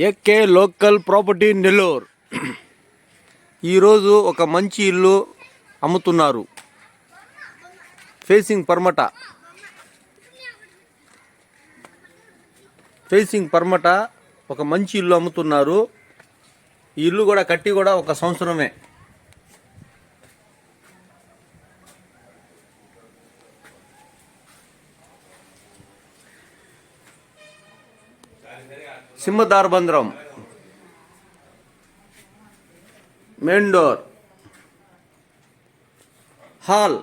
AK local property Nellore. ఈరోజు ఒక మంచి ఇల్లు అమ్ముతున్నారు. ఫేసింగ్ పర్మట ఒక మంచి ఇల్లు అమ్ముతున్నారు. ఈ ఇల్లు కూడా కట్టి కూడా ఒక సంవత్సరమే. సింహదారబంద్రం, main door, hall,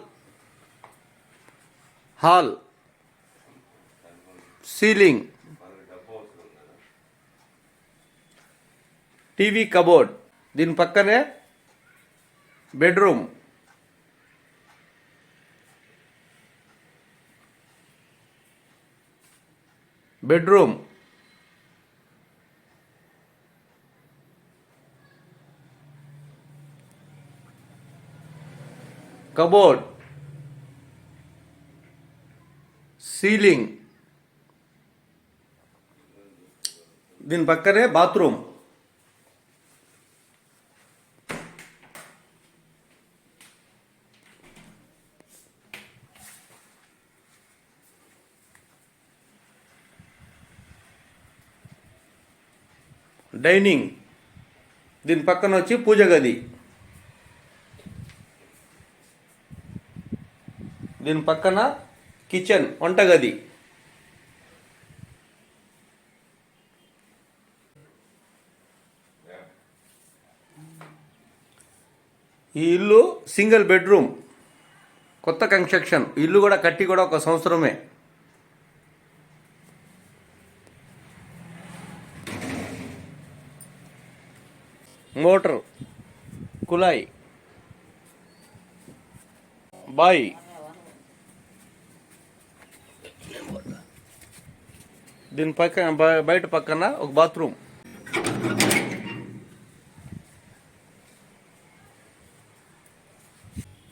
ceiling, TV cupboard, దీని పక్కనే బెడ్రూమ్, కబోర్డ్, సీలింగ్, దీని పక్కనే బాత్రూమ్. డైనింగ్, దీని పక్కన వచ్చి పూజ గది, దీని పక్కన కిచెన్, వంటగది. ఈ ఇల్లు సింగిల్ బెడ్రూమ్, కొత్త కన్స్ట్రక్షన్. ఇల్లు కూడా కట్టి కూడా ఒక సంవత్సరమే. మోటార్, కుళాయి, బాయి, దీని పక్కన బయట పక్కన ఒక బాత్రూమ్.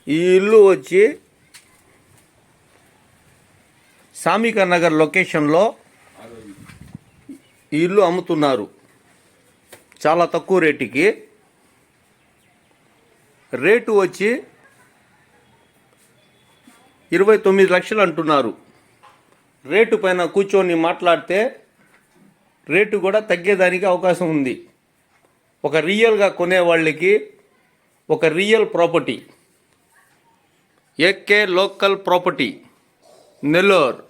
ఈ ఇల్లు వచ్చి సామిక నగర్ లొకేషన్లో ఈ ఇల్లు అమ్ముతున్నారు చాలా తక్కువ రేటుకి. రేటు వచ్చి 29 లక్షలు అంటున్నారు. రేటు పైన కూర్చొని మాట్లాడితే రేటు కూడా తగ్గేదానికి అవకాశం ఉంది. ఒక రియల్గా కొనే వాళ్ళకి ఒక real property. AK local property Nellore.